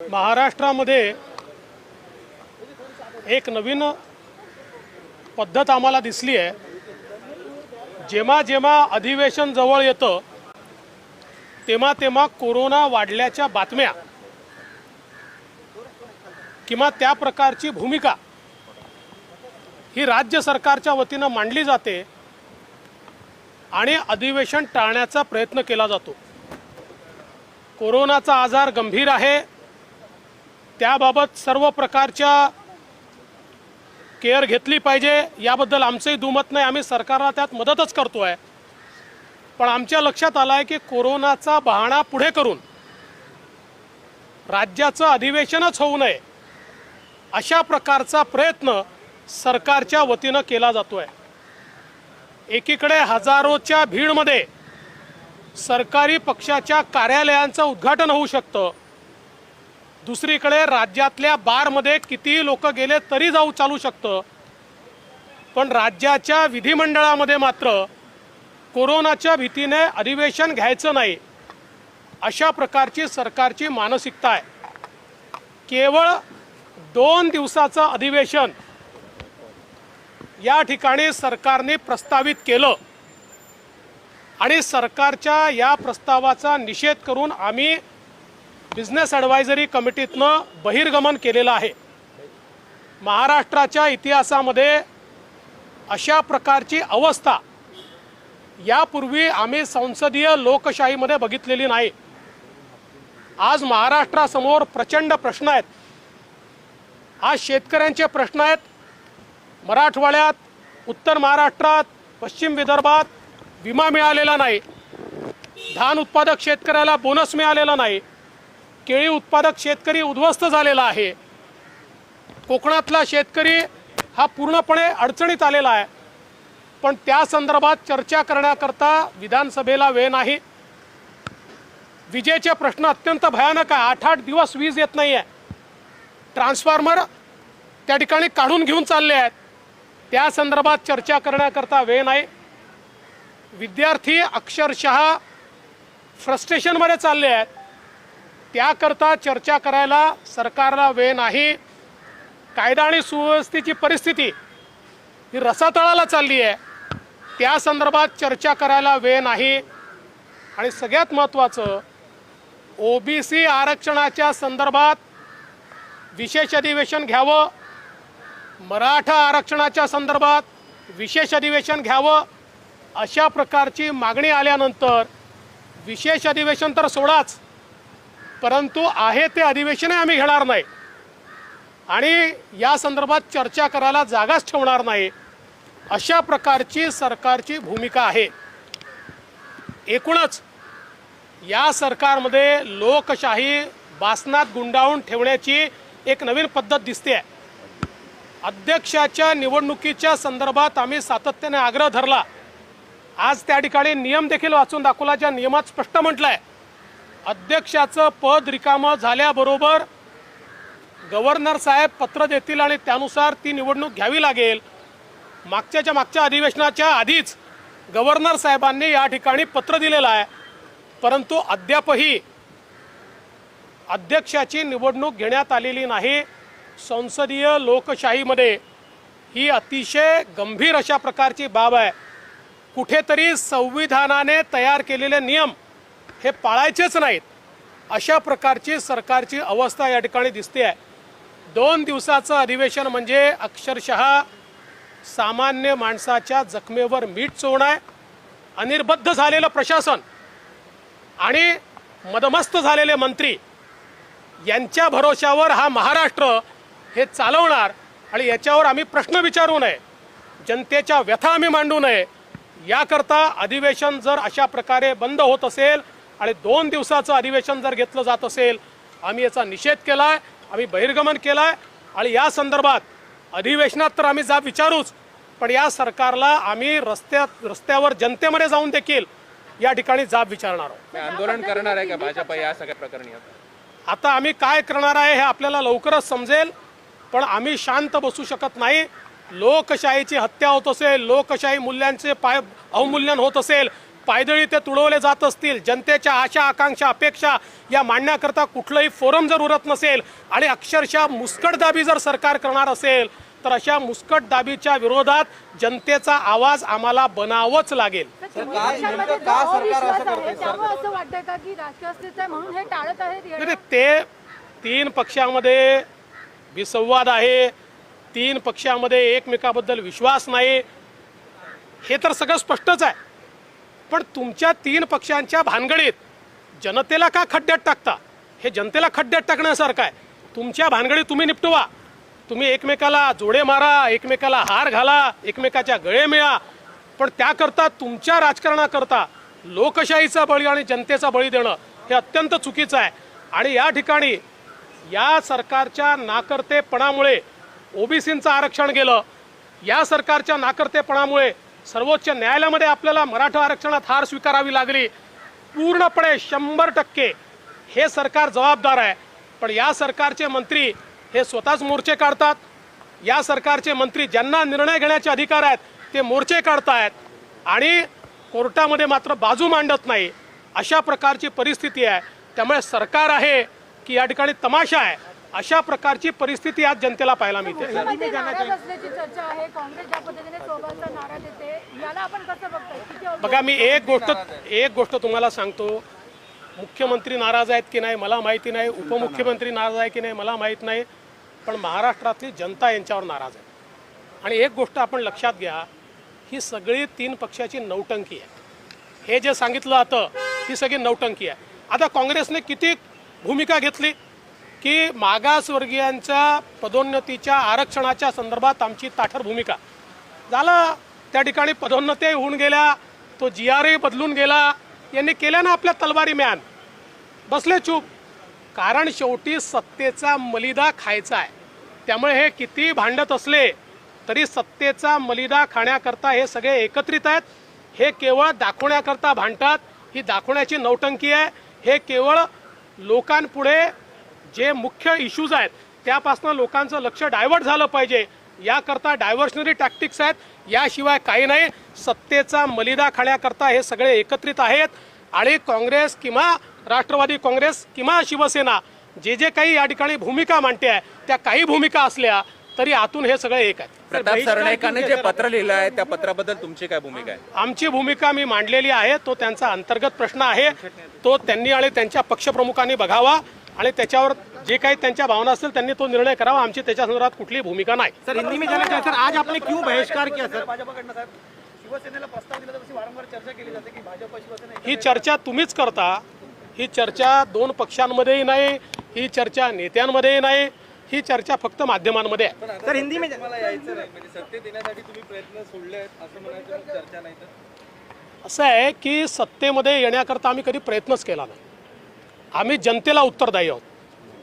महाराष्ट्रामध्ये एक नवीन पद्धत आम्हाला दिसली आहे। जेव्हा जेव्हा अधिवेशन जवळ येतं तेव्हा तेव्हा कोरोना वाढल्याच्या बातम्या किंवा त्या प्रकारची भूमिका ही राज्य सरकारच्या वतीनं मांडली जाते आणि अधिवेशन टाळण्याचा प्रयत्न केला जातो। कोरोनाचा आजार गंभीर आहे, त्याबाबत सर्व प्रकारच्या केअर घेतली पाहिजे याबद्दल आमचंही दुमत नाही, आम्ही सरकारला त्यात मदतच करतोय। पण आमच्या लक्षात आलं आहे की कोरोनाचा बहाणा पुढे करून राज्याचं अधिवेशनच होऊ नये अशा प्रकारचा प्रयत्न सरकारच्या वतीनं केला जातोय। एकीकडे हजारोच्या भीडमध्ये सरकारी पक्षाच्या कार्यालयांचं उद्घाटन होऊ शकतं, दुसरीकडे राज्यातल्या बारमध्ये किती लोक गेले तरी जाऊ चालू शकतं, पण राज्याच्या विधिमंडळामध्ये मात्र कोरोनाच्या भीतीने अधिवेशन घ्यायचं नाही अशा प्रकारची सरकारची मानसिकता आहे। केवळ 2 दिवसाचं अधिवेशन या ठिकाणी सरकारने प्रस्तावित केलं आणि सरकारच्या या प्रस्तावाचा निषेध करून आम्ही बिझनेस ॲडवायझरी कमिटीतनं बहिर्गमन केलेलं आहे। महाराष्ट्राच्या इतिहासामध्ये अशा प्रकारची अवस्था यापूर्वी आम्ही संसदीय लोकशाहीमध्ये बघितलेली नाही। आज महाराष्ट्रासमोर प्रचंड प्रश्न आहेत। आज शेतकऱ्यांचे प्रश्न आहेत। मराठवाड्यात, उत्तर महाराष्ट्रात, पश्चिम विदर्भात विमा मिळालेला नाही, धान उत्पादक शेतकऱ्याला बोनस मिळालेला नाही, केळी उत्पादक शेतकरी उद्ध्वस्त झालेला आहे, कोकणातला शेतकरी हा पूर्णपणे अडचणीत आलेला आहे। पण त्या संदर्भात चर्चा करण्याकरता विधानसभेला वेळ नाही। विजेचे प्रश्न अत्यंत भयानक आहे, 8-8 दिवस वीज येत नाही आहे, ट्रान्सफॉर्मर त्या ठिकाणी काढून घेऊन चालले आहेत, त्या संदर्भात चर्चा करण्याकरता वेळ नाही। विद्यार्थी अक्षरशः फ्रस्ट्रेशनमध्ये चालले आहेत, त्याकरता चर्चा करायला सरकारला वेळ नाही। कायदा आणि सुव्यवस्थेची परिस्थिती ही रसातळाला चालली आहे, त्या संदर्भात चर्चा करायला वेळ नाही। आणि सगळ्यात महत्त्वाचं, ओबीसी आरक्षणाच्या संदर्भात विशेष अधिवेशन घ्यावं, मराठा आरक्षणाच्या संदर्भात विशेष अधिवेशन घ्यावं अशा प्रकारची मागणी आल्यानंतर विशेष अधिवेशन तर सोडाच, परंतु आहे ते अधिवेशनही आम्ही घेणार नाही आणि या संदर्भात चर्चा करायला जागाच ठेवणार नाही अशा प्रकारची सरकारची भूमिका आहे। एकूणच या सरकारमध्ये लोकशाही बासनात गुंडाळून ठेवण्याची एक नवीन पद्धत दिसते आहे। अध्यक्षाच्या निवडणुकीच्या संदर्भात आम्ही सातत्याने आग्रह धरला, आज त्या ठिकाणी नियम देखील वाचून दाखवला, ज्या नियमात स्पष्ट म्हटलंय अध्यक्षाचं पद रिकामं झाल्याबरोबर गव्हर्नर साहेब पत्र देतील आणि त्यानुसार ती निवडणूक घ्यावी लागेल। मागच्या अधिवेशनाच्या आधीच गव्हर्नर साहेबांनी या ठिकाणी पत्र दिलेलं आहे, परंतु अद्यापही अध्यक्षाची निवडणूक घेण्यात आलेली नाही। संसदीय लोकशाहीमध्ये ही अतिशय गंभीर अशा प्रकारची बाब आहे। कुठेतरी संविधानाने तयार केलेले नियम हे पाळायचेच नाहीत अशा प्रकारची सरकारची अवस्था या ठिकाणी दिसते आहे। 2 दिवसाचं अधिवेशन म्हणजे अक्षरशः सामान्य माणसाच्या जखमेवर मीठ चोळणं आहे। अनिर्बद्ध झालेलं प्रशासन आणि मदमस्त झालेले मंत्री यांच्या भरोशावर हा महाराष्ट्र हे चालवणार आणि याच्यावर आम्ही प्रश्न विचारू नये, जनतेच्या व्यथा आम्ही मांडू नये, याकरता अधिवेशन जर अशा प्रकारे बंद होत असेल आणि 2 दिवसाचं अधिवेशन जर घेतलं जात असेल, आम्ही याचा निषेध केला आहे, आम्ही बहिर्गमन केलं आहे आणि या संदर्भात अधिवेशनात तर आम्ही जाब विचारूच, पण या सरकारला आम्ही रस्त्यावर जनतेमध्ये जाऊन देखील या ठिकाणी जाब विचारणार आहोत। आंदोलन करणार आहे का भाजप या सगळ्या प्रकरणी? आता आम्ही काय करणार आहे हे आपल्याला लवकरच समजेल, पण आम्ही शांत बसू शकत नाही। लोकशाहीची हत्या होत असेल, लोकशाही मूल्यांचे अवमूल्यन होत असेल, पायदळी ते तुडवले जात असतील, जनतेच्या आशा आकांक्षा अपेक्षा या मांडण्याकरता कुठलंही फोरम जर उरत नसेल आणि अक्षरशः मुस्कटदाबी जर सरकार करणार असेल तर अशा मुस्कटदाबीच्या विरोधात जनतेचा आवाज आम्हाला बनावंच लागेल. नाही, ते तीन पक्षामध्ये विसंवाद आहे, तीन पक्षामध्ये एकमेकाबद्दल विश्वास नाही, हे तर सगळं स्पष्टच आहे. पण तुमच्या तीन पक्षांच्या भानगडीत जनतेला का खड्ड्यात टाकता? हे जनतेला खड्ड्यात टाकण्यासारखं आहे. तुमच्या भानगडीत तुम्ही निपटवा, तुम्ही एकमेकाला जोडे मारा, एकमेकाला हार घाला, एकमेकाच्या गळे मिळा, पण त्याकरता तुमच्या राजकारणाकरता लोकशाहीचा बळी आणि जनतेचा बळी देणं हे अत्यंत चुकीचं आहे. आणि या ठिकाणी या सरकारच्या नाकर्तेपणामुळे ओबीसींचं आरक्षण गेलं, या सरकारच्या नाकर्तेपणामुळे सर्वोच्च न्यायालयामध्ये आपल्याला मराठा आरक्षणात हार स्वीकारावी लागली. पूर्णपणे 100% हे सरकार जबाबदार आहे. पण या सरकारचे मंत्री हे स्वतःच मोर्चे काढतात, या सरकारचे मंत्री ज्यांना निर्णय घेण्याचे अधिकार आहेत ते मोर्चे काढतायत आणि कोर्टामध्ये मात्र बाजू मांडत नाही. अशा प्रकारची परिस्थिती आहे. त्यामुळे सरकार आहे की या ठिकाणी तमाशा आहे, अशा प्रकारची परिस्थिती आज जनतेला पाहायला मिळते. बघा, मी एक गोष्ट तुम्हाला सांगतो, मुख्यमंत्री नाराज आहेत की नाही मला माहिती नाही, उपमुख्यमंत्री नाराज आहे की नाही मला माहीत नाही, पण महाराष्ट्रातली जनता यांच्यावर नाराज आहे. आणि एक गोष्ट आपण लक्षात घ्या, ही सगळी तीन पक्षाची नौटंकी आहे. हे जे सांगितलं जातं ही सगळी नौटंकी आहे. आता काँग्रेसने किती भूमिका घेतली की मागासवर्गीयांच्या पदोन्नतीच्या आरक्षणाच्या संदर्भात आमची ताठर भूमिका झालं, त्या ठिकाणी पदोन्नती होऊन गेल्या, तो GRही बदलून गेला, यांनी केल्या ना आपल्या तलवारी म्यान, बसले चूप. कारण शेवटी सत्तेचा मलिदा खायचा आहे. त्यामुळे हे किती भांडत असले तरी सत्तेचा मलिदा खाण्याकरता हे सगळे एकत्रित आहेत. हे केवळ दाखवण्याकरता भांडतात, ही दाखवण्याची नौटंकी आहे. हे केवळ लोकांपुढे जे मुख्य इश्यूज आहेत त्यापासून लोकांचं लक्ष डायव्हर्ट झालं पाहिजे याकरता डायव्हर्शनरी टॅक्टिक्स आहेत, याशिवाय काही नाही. सत्तेचा मलिदा खाण्याकरता हे सगळे एकत्रित आहेत. आणि काँग्रेस किंवा राष्ट्रवादी काँग्रेस किंवा शिवसेना जे जे काही या ठिकाणी भूमिका मांडते आहे त्या काही भूमिका असल्या तरी आतून हे सगळे एक आहे. प्रताप सरनाईकांनी जे पत्र लिहिलं आहे त्या पत्राबद्दल तुमची काय भूमिका आहे? आमची भूमिका मी मांडलेली आहे. तो त्यांचा अंतर्गत प्रश्न आहे, तो त्यांनी आणि त्यांच्या पक्षप्रमुखांनी बघावा आणि त्याच्यावर जे काही त्यांच्या भावना असतील त्यांनी तो निर्णय करावा. आमची त्याच्या संदर्भात कुठलीही भूमिका नाही. सर, हिंदी में जाना चाहते सर, आज आपने क्यों बहिष्कार किया सर? शिवसेनेला प्रस्ताव दिला तर वारंवार चर्चा केली जाते की भाजप शिवसेना. ही चर्चा तुम्हीच करता. ही चर्चा दोन पक्षांमध्येही नाही, ही चर्चा नेत्यांमध्येही नाही, ही चर्चा फक्त माध्यमांमध्ये आहे. सर, हिंदी में मला यायचं नाही म्हणजे सत्तेत येण्यासाठी तुम्ही प्रयत्न सोडले आहेत असं म्हणायचं, चर्चा नाही तर असं आहे की सत्तेमध्ये येण्याकरता आम्ही कधी प्रयत्नच केला नाही. आम्ही जनतेला उत्तरदायी आहोत.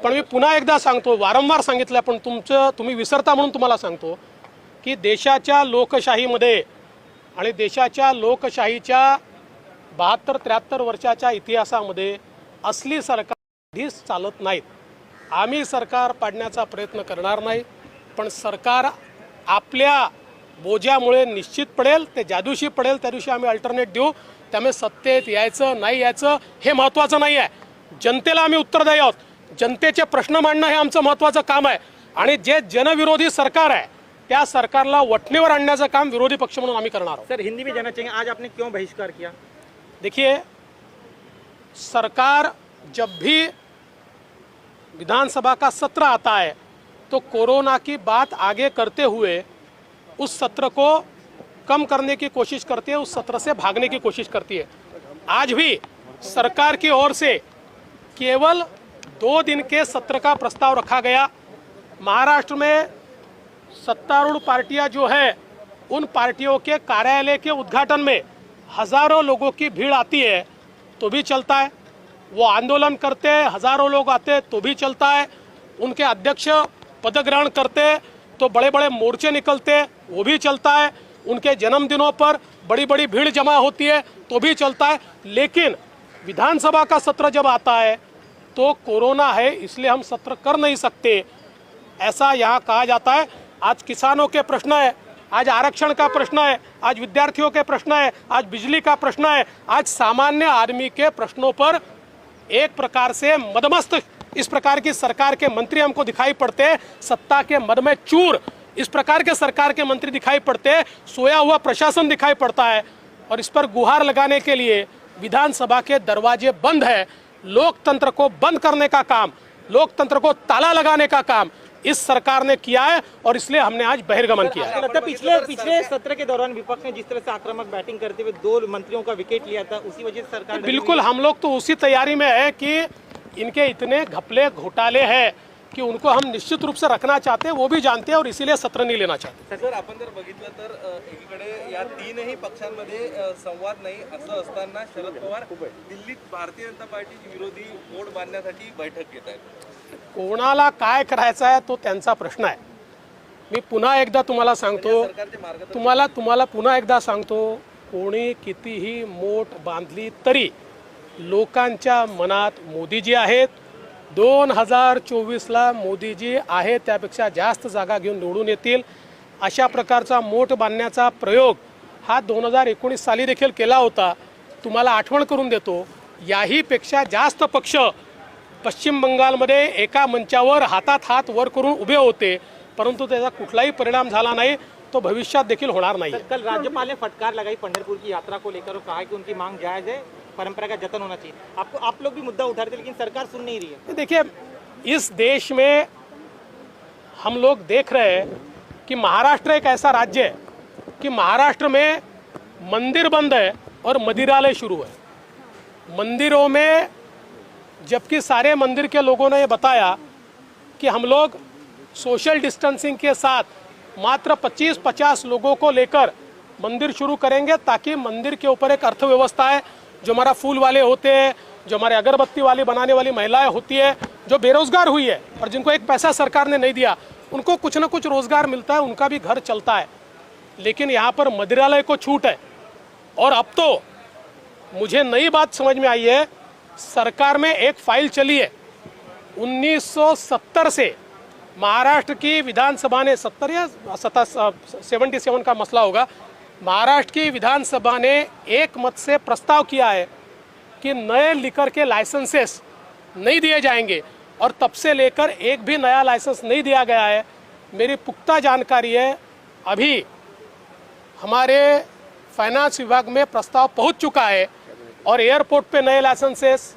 पण मी पुन्हा एकदा सांगतो, वारंवार सांगितलं पण तुम्ही विसरता म्हणून तुम्हाला सांगतो की देशाच्या लोकशाहीमध्ये आणि देशाच्या लोकशाहीच्या 72-73 वर्षाच्या इतिहासामध्ये असली सरकार कधीच चालत नाहीत. आम्ही सरकार पाडण्याचा प्रयत्न करणार नाही, पण सरकार आपल्या बोजामुळे निश्चित पडेल, ते ज्या दिवशी पडेल त्या दिवशी आम्ही अल्टरनेट देऊ. त्यामुळे सत्तेत यायचं नाही यायचं हे महत्त्वाचं नाही आहे. जनतेला आम्ही उत्तरदायी आहोत. जनतेचे प्रश्न मांडणं हे आमचं महत्त्वाचं काम आहे. आणि जे जनविरोधी सरकार आहे त्या सरकारला वठणीवर आणण्याचं काम विरोधी पक्ष म्हणून आम्ही करणार आहोत. सर, हिंदी में जाना चाहिए, आज आपने क्यों बहिष्कार किया? देखिए, सरकार जब भी विधानसभा का सत्र आता है तो कोरोना की बात आगे करते हुए उस सत्र को कम करने की कोशिश करती है, उस सत्र से भागने की कोशिश करती है. आज भी सरकार की ओर से केवल 2 दिन के सत्र का प्रस्ताव रखा गया. महाराष्ट्र में सत्तारूढ़ पार्टियां जो है उन पार्टियों के कार्यालय के उद्घाटन में हजारों लोगों की भीड़ आती है तो भी चलता है. वो आंदोलन करते हजारों लोग आते तो भी चलता है. उनके अध्यक्ष पदग्रहण करते तो बड़े बड़े मोर्चे निकलते वो भी चलता है. उनके जन्मदिनों पर बड़ी बड़ी भीड़ जमा होती है तो भी चलता है. लेकिन विधानसभा का सत्र जब आता है तो कोरोना है इसलिए हम सत्र कर नहीं सकते, ऐसा यहाँ कहा जाता है. आज किसानों के प्रश्न है, आज आरक्षण का प्रश्न है, आज विद्यार्थियों के प्रश्न है, आज बिजली का प्रश्न है, आज सामान्य आदमी के प्रश्नों पर एक प्रकार से मदमस्त इस प्रकार की सरकार के मंत्री हमको दिखाई पड़ते हैं, सत्ता के मद में चूर इस प्रकार के सरकार के मंत्री दिखाई पड़ते हैं, सोया हुआ प्रशासन दिखाई पड़ता है। और इस पर गुहार लगाने के लिए विधानसभा के दरवाजे बंद है। लोकतंत्र को बंद करने का काम, लोकतंत्र को ताला लगाने का काम इस सरकार ने किया है और इसलिए हमने आज बहिर्गमन किया है। लगता है पिछले सत्र के दौरान विपक्ष ने जिस तरह से आक्रामक बैटिंग करते हुए 2 मंत्रियों का विकेट लिया था, उसी वजह से सरकार बिल्कुल हम लोग तो उसी तैयारी में है कि इनके इतने घपले घोटाले हैं कि उनको हम निश्चित रूप से रखना चाहते हैं, वो भी जानते हैं और इसीलिए सत्र नहीं लेना चाहते। सर आपण जर बघितलं तर एकीकडे या तीनही पक्षांमध्ये संवाद नाही असं असताना शरद पवार दिल्लीत भारतीय जनता पार्टी विरोधी बोर्ड बांधण्यासाठी बैठक घेत आहेत। कोणाला काय करायचं आहे तो त्यांचा प्रश्न आहे। मी पुन्हा एकदा तुम्हाला सांगतो, तुम्हाला पुन्हा एकदा सांगतो, कोणी कितीही मोठ बांधली तरी लोकांच्या मनात मोदीजी आहेत। 2024ला मोदीजी आहे त्यापेक्षा जास्त जागा घेऊन निवडून येतील। अशा प्रकारचा मोठ बांधण्याचा प्रयोग हा 2019 साली देखील केला होता। तुम्हाला आठवण करून देतो, याही पेक्षा जास्त पक्ष पश्चिम बंगालमध्ये एका मंचावर हातात हात वर करून उभे होते, परंतु त्याचा कुठलाही परिणाम झाला नाही, तो भविष्यात देखील होणार नाही। कल राज्यपाल ने फटकार लगाई पंढरपुर की यात्रा को लेकर और कहा कि उनकी मांग जायज है, परंपरा का जतन होना चाहिए। आप लोग भी मुद्दा उठा रहे थे लेकिन सरकार सुन नहीं रही है। देखिए, इस देश में हम लोग देख रहे हैं कि महाराष्ट्र एक ऐसा राज्य है कि महाराष्ट्र में मंदिर बंद है और मदिरालय शुरू है। मंदिरों में जबकि सारे मंदिर के लोगों ने ये बताया कि हम लोग सोशल डिस्टेंसिंग के साथ मात्र 25-50 लोगों को लेकर मंदिर शुरू करेंगे, ताकि मंदिर के ऊपर एक अर्थव्यवस्था है। जो हमारा फूल वाले होते हैं, जो हमारे अगरबत्ती वाली बनाने वाली महिलाएं होती है, जो बेरोजगार हुई है और जिनको एक पैसा सरकार ने नहीं दिया, उनको कुछ ना कुछ रोजगार मिलता है, उनका भी घर चलता है। लेकिन यहाँ पर मदिरालय को छूट है। और अब तो मुझे नई बात समझ में आई है, सरकार में एक फाइल चली है 1970 से महाराष्ट्र की विधानसभा ने 70 या 77 का मसला होगा, महाराष्ट्र की विधानसभा ने एक मत से प्रस्ताव किया है कि नए लिकर के लाइसेंसेस नहीं दिए जाएंगे और तब से लेकर एक भी नया लाइसेंस नहीं दिया गया है। मेरी पुख्ता जानकारी है, अभी हमारे फाइनेंस विभाग में प्रस्ताव पहुंच चुका है और एयरपोर्ट पे नए लाइसेंसेस,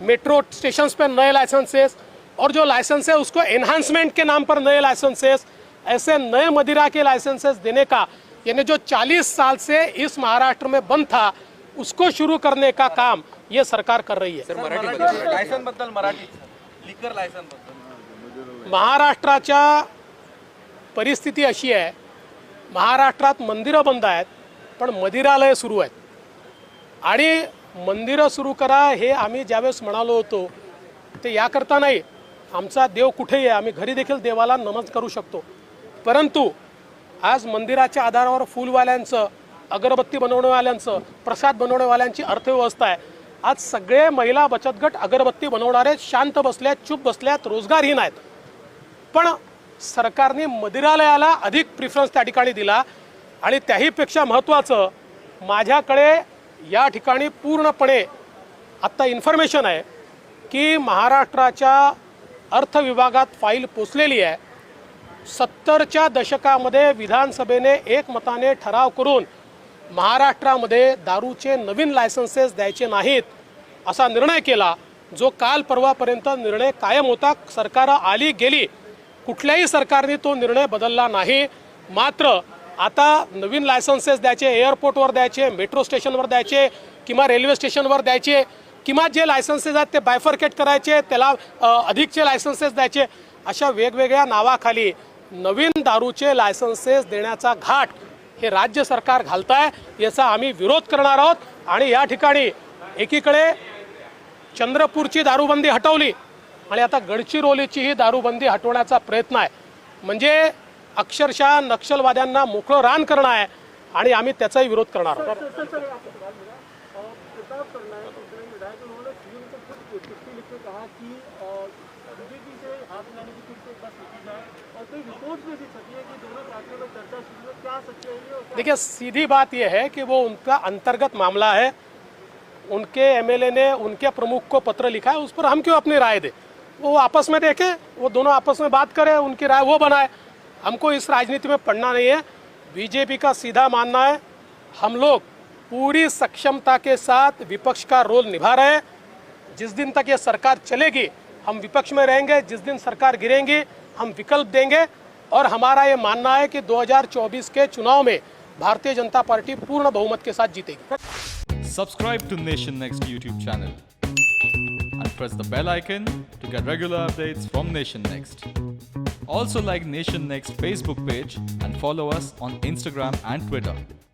मेट्रो स्टेशंस पे नए लाइसेंसेस और जो लाइसेंस है उसको एनहांसमेंट के नाम पर नए लाइसेंसेस, ऐसे नए मदिरा के लाइसेंसेस देने का, यानी जो 40 साल से इस महाराष्ट्र में बंद था उसको शुरू करने का काम ये सरकार कर रही है। सर मराठीमध्ये लायसन बद्दल मराठी लिकर लायसन बद्दल महाराष्ट्राच्या परिस्थिती अशी आहे, महाराष्ट्रात मंदिरं बंद आहेत पण मदिरालय सुरू आहेत। आणि मंदिरं सुरू करा हे आम्ही ज्यावेळेस म्हणालो होतो ते याकरता नाही, आमचा देव कुठेही आहे, आम्ही घरी देखील देवाला नमन करू शकतो, परंतु आज मंदिराच्या आधारावर फूलवाल्यांचं, अगरबत्ती बनवण्यावाल्यांचं, प्रसाद बनवण्यावाल्यांची अर्थव्यवस्था आहे। आज सगळे महिला बचत गट अगरबत्ती बनवणारे शांत बसल्यात, चुप बसल्यात, रोजगारहीन आहेत। पण सरकारने मदिरालयाला अधिक प्रिफरन्स त्या ठिकाणी दिला। आणि त्याहीपेक्षा महत्त्वाचं, माझ्याकडे या ठिकाणी पूर्णपणे आत्ता इन्फॉर्मेशन आहे की महाराष्ट्राच्या अर्थ विभागात फाईल पोचलेली आहे। 70च्या दशकामध्ये विधानसभेने एकमताने ठराव करून महाराष्ट्रामध्ये दारूचे नवीन लायसन्सेस द्यायचे नाहीत असा निर्णय केला, जो काल परवापर्यंत निर्णय कायम होता। सरकार आली गेली, कुठल्याही सरकारने तो निर्णय बदलला नाही। मात्र आता नवीन लायसन्सेस द्यायचे, एअरपोर्टवर द्यायचे, मेट्रो स्टेशनवर द्यायचे किंवा रेल्वे स्टेशनवर द्यायचे, किंवा जे लायसन्सेस आहेत ते बायफर्केट करायचे, त्याला अधिकचे लायसन्सेस द्यायचे, अशा वेगवेगळ्या नावाखाली नवीन दारूचे लायसन्सेस देण्याचा घाट हे राज्य सरकार घालत आहे। याचा आम्ही विरोध करणार आहोत। आणि या ठिकाणी एकीकडे चंद्रपूरची दारूबंदी हटवली आणि आता गडचिरोलीची ही दारूबंदी हटवण्याचा प्रयत्न आहे, म्हणजे अक्षरशः नक्षलवाद्यांना मोकळं रान करणं आहे आणि आम्ही त्याचाही विरोध करणार आहोत। रिपोर्ट में भी छपी है कि दोनों पार्टियों में चर्चा शुरू है, क्या देखिए, सीधी बात यह है कि वो उनका अंतर्गत मामला है। उनके एमएलए ने उनके प्रमुख को पत्र लिखा है, उस पर हम क्यों अपनी राय दें? वो आपस में देखें, वो दोनों आपस में बात करें, उनकी राय वो बनाए। हमको इस राजनीति में पढ़ना नहीं है। बीजेपी का सीधा मानना है, हम लोग पूरी सक्षमता के साथ विपक्ष का रोल निभा रहे हैं। जिस दिन तक ये सरकार चलेगी हम विपक्ष में रहेंगे, जिस दिन सरकार गिरेंगी हम विकल्प देंगे। और हमारा ये मानना है कि 2024 के चुनाव में भारतीय जनता पार्टी पूर्ण बहुमत के साथ जीतेगी। Subscribe to Nation Next YouTube channel and press the bell icon to get regular updates from Nation Next. Also like Nation Next Facebook page and follow us on Instagram and Twitter.